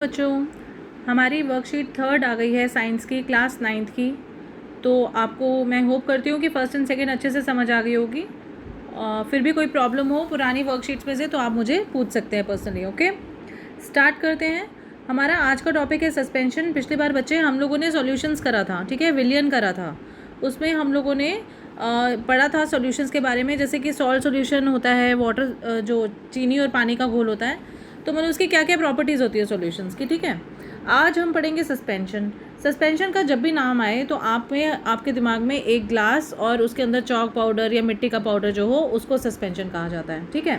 बच्चों, हमारी worksheet third आ गई है साइंस की, क्लास 9th की। तो आपको मैं होप करती हूँ कि फ़र्स्ट एंड सेकंड अच्छे से समझ आ गई होगी। फिर भी कोई प्रॉब्लम हो पुरानी वर्कशीट्स में से तो आप मुझे पूछ सकते हैं पर्सनली। ओके, स्टार्ट करते हैं। हमारा आज का टॉपिक है सस्पेंशन। पिछली बार बच्चे हम लोगों ने सॉल्यूशंस करा था, ठीक है, विलियन करा था। उसमें हम लोगों ने पढ़ा था सॉल्यूशंस के बारे में, जैसे कि सॉल्ट सॉल्यूशन होता है, वाटर जो चीनी और पानी का घोल होता है, तो मतलब उसकी क्या क्या प्रॉपर्टीज़ होती है सॉल्यूशंस की। ठीक है, आज हम पढ़ेंगे सस्पेंशन। सस्पेंशन का जब भी नाम आए तो आपके दिमाग में एक ग्लास और उसके अंदर चॉक पाउडर या मिट्टी का पाउडर जो हो उसको सस्पेंशन कहा जाता है। ठीक है,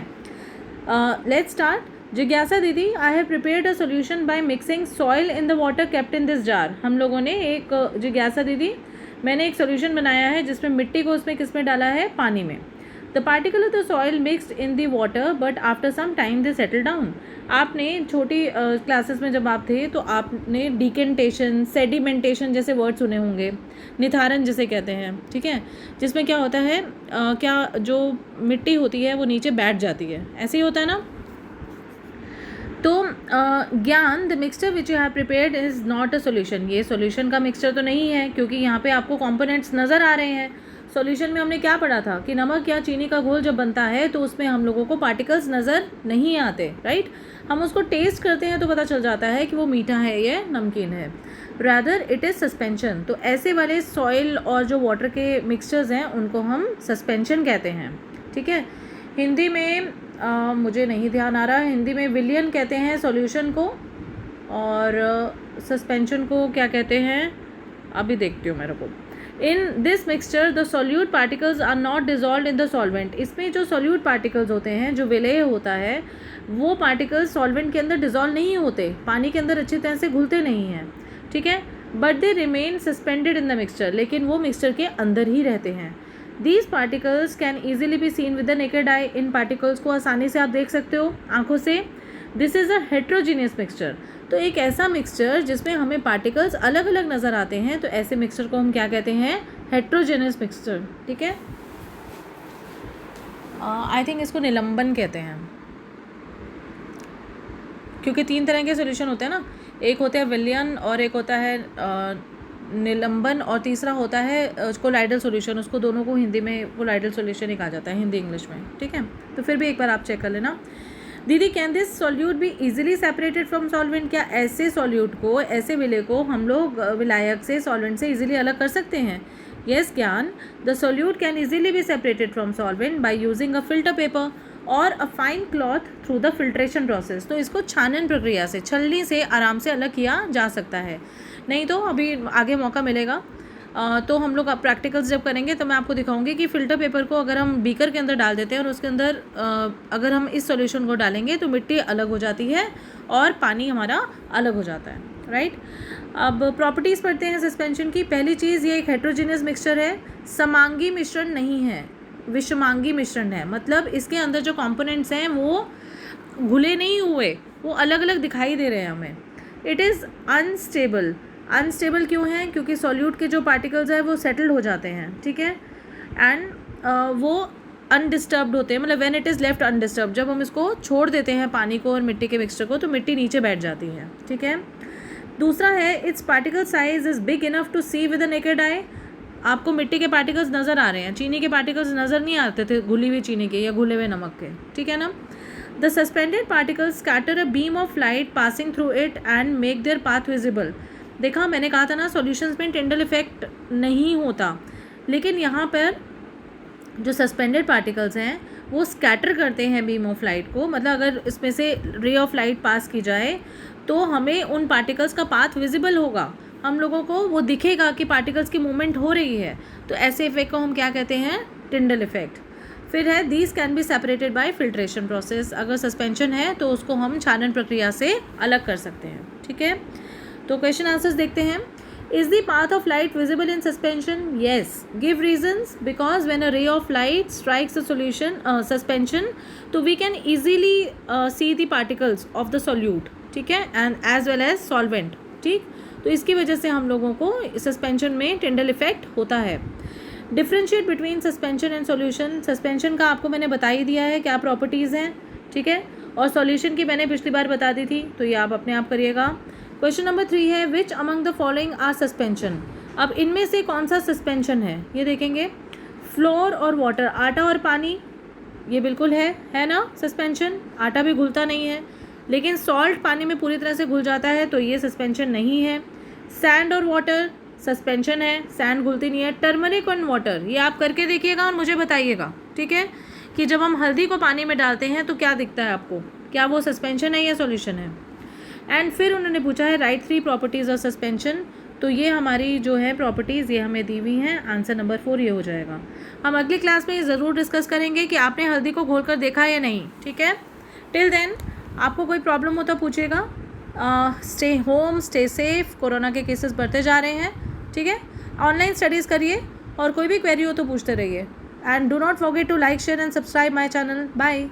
लेट्स स्टार्ट। जिज्ञासा दीदी, I have prepared a solution by mixing soil in the water kept in this jar. हम लोगों ने जिज्ञासा दीदी, मैंने एक सोल्यूशन बनाया है जिसमें मिट्टी को उसमें किस में डाला है, पानी में। The particle of the soil mixed in the water but after some time they settle down. आपने छोटी क्लासेस में जब आप थे तो आपने डिकेंटेशन, सेडिमेंटेशन जैसे वर्ड सुने होंगे, निथारण जिसे कहते हैं। ठीक है, जिसमें क्या होता है, क्या जो मिट्टी होती है वो नीचे बैठ जाती है, ऐसे ही होता है ना। तो ज्ञान, the mixture which you have prepared is not a solution. ये सोल्यूशन का मिक्सचर तो नहीं है, क्योंकि यहाँ पे आपको कंपोनेंट्स नज़र आ रहे हैं। सॉल्यूशन में हमने क्या पढ़ा था कि नमक या चीनी का घोल जब बनता है तो उसमें हम लोगों को पार्टिकल्स नज़र नहीं आते, राइट। हम उसको टेस्ट करते हैं तो पता चल जाता है कि वो मीठा है या नमकीन है। Rather it is suspension. तो ऐसे वाले सॉइल और जो वाटर के मिक्सचर्स हैं उनको हम सस्पेंशन कहते हैं। ठीक है, हिंदी में मुझे नहीं ध्यान आ रहा है, हिंदी में विलियन कहते हैं सॉल्यूशन को, और सस्पेंशन को क्या कहते हैं अभी देखती हूँ मेरे को। In this mixture the solute particles are not dissolve in the solvent. इसमें जो सॉल्यूट पार्टिकल्स होते हैं, जो विलेय होता है, वो पार्टिकल्स सॉल्वेंट के अंदर डिजॉल्व नहीं होते, पानी के अंदर अच्छी तरह से घुलते नहीं हैं। ठीक है, but they remain suspended in the mixture. लेकिन वो मिक्सचर के अंदर ही रहते हैं। These particles can easily be seen with the naked eye. In particles को आसानी से आप देख सकते हो आंखों से। This is a heterogeneous mixture. तो एक ऐसा मिक्सचर जिसमें हमें पार्टिकल्स अलग अलग नज़र आते हैं, तो ऐसे मिक्सचर को हम क्या कहते हैं, हेट्रोजीनियस मिक्सचर। ठीक है, आई थिंक इसको निलंबन कहते हैं, क्योंकि 3 तरह के सोल्यूशन होते हैं ना, एक होता है विलियन और एक होता है निलंबन और तीसरा होता है कोलाइडल सॉल्यूशन। उसको दोनों को हिंदी में कोलाइडल सॉल्यूशन ही कहा जाता है, हिंदी इंग्लिश में। ठीक है, तो फिर भी एक बार आप चेक कर लेना। दीदी, can this solute be easily separated from solvent. क्या ऐसे सॉल्यूट को, ऐसे विलय को हम लोग विलायक से, सॉल्वेंट से इजीली अलग कर सकते हैं? Yes Gyan, the solute can easily be separated from solvent by using a filter paper और a fine cloth through the filtration process. तो इसको छानन प्रक्रिया से, छलनी से आराम से अलग किया जा सकता है। नहीं तो अभी आगे मौका मिलेगा तो हम लोग प्रैक्टिकल्स जब करेंगे तो मैं आपको दिखाऊंगी कि फ़िल्टर पेपर को अगर हम बीकर के अंदर डाल देते हैं और उसके अंदर अगर हम इस सॉल्यूशन को डालेंगे तो मिट्टी अलग हो जाती है और पानी हमारा अलग हो जाता है, राइट। अब प्रॉपर्टीज़ पढ़ते हैं सस्पेंशन की। पहली चीज़, ये एक हेट्रोजीनियस मिक्सचर है, समांगी मिश्रण नहीं है, विषमांगी मिश्रण है। मतलब इसके अंदर जो कंपोनेंट्स हैं वो घुले नहीं हुए, वो अलग अलग दिखाई दे रहे हैं हमें। It is unstable. अनस्टेबल क्यों है? क्योंकि सॉल्यूट के जो पार्टिकल्स हैं वो सेटल्ड हो जाते हैं। ठीक है, एंड वो अनडिस्टर्ब्ड होते हैं, मतलब when it is left undisturbed. जब हम इसको छोड़ देते हैं पानी को और मिट्टी के मिक्सचर को तो मिट्टी नीचे बैठ जाती है। ठीक है, दूसरा है, its particle size is big enough to see with a naked eye. आपको मिट्टी के पार्टिकल्स नज़र आ रहे हैं, चीनी के पार्टिकल्स नज़र नहीं आते थे, घुली हुई चीनी के या घुले हुए नमक के। ठीक है ना। The suspended particles scatter a beam of light passing through it and make their path visible. देखा, मैंने कहा था ना सॉल्यूशंस में टिंडल इफेक्ट नहीं होता, लेकिन यहाँ पर जो सस्पेंडेड पार्टिकल्स हैं वो स्कैटर करते हैं बीम ऑफ लाइट को। मतलब अगर इसमें से रे ऑफ लाइट पास की जाए तो हमें उन पार्टिकल्स का पाथ विजिबल होगा, हम लोगों को वो दिखेगा कि पार्टिकल्स की मूवमेंट हो रही है। तो ऐसे इफेक्ट को हम क्या कहते हैं, टिंडल इफेक्ट। फिर है, these can be separated by filtration process. अगर सस्पेंशन है तो उसको हम छानन प्रक्रिया से अलग कर सकते हैं। ठीक है, तो क्वेश्चन आंसर्स देखते हैं। Is the path of light visible in suspension? Yes. Give reasons. Because when a ray of light strikes the solution suspension तो we can easily see the particles of the solute. ठीक है, and as well as solvent. ठीक, तो इसकी वजह से हम लोगों को सस्पेंशन में टिंडल इफेक्ट होता है। Differentiate between suspension and solution. Suspension का आपको मैंने बता ही दिया है क्या प्रॉपर्टीज़ हैं। ठीक है, और सॉल्यूशन की मैंने पिछली बार बता दी थी, तो ये आप अपने आप करिएगा। क्वेश्चन नंबर 3 है which among the following are suspension. अब इनमें से कौन सा सस्पेंशन है ये देखेंगे। फ्लोर और वाटर, आटा और पानी, ये बिल्कुल है ना सस्पेंशन, आटा भी घुलता नहीं है, लेकिन सॉल्ट पानी में पूरी तरह से घुल जाता है, तो ये सस्पेंशन नहीं है। सैंड और वाटर सस्पेंशन है, सैंड घुलती नहीं है। टर्मरिक और वाटर, ये आप करके देखिएगा और मुझे बताइएगा, ठीक है, कि जब हम हल्दी को पानी में डालते हैं तो क्या दिखता है आपको, क्या वो सस्पेंशन है या सॉल्यूशन है। एंड फिर उन्होंने पूछा है राइट 3 प्रॉपर्टीज़ ऑफ सस्पेंशन, तो ये हमारी जो है प्रॉपर्टीज़ ये हमें दी हुई हैं। आंसर नंबर 4 ये हो जाएगा। हम अगली क्लास में ये ज़रूर डिस्कस करेंगे कि आपने हल्दी को घोल कर देखा है या नहीं, ठीक है। टिल देन आपको कोई प्रॉब्लम हो तो पूछेगा। Stay home, stay safe, corona के केसेस बढ़ते जा रहे हैं, ठीक है। ऑनलाइन स्टडीज़ करिए और कोई भी क्वेरी हो तो पूछते रहिए। And do not forget to like, share and subscribe my channel. Bye.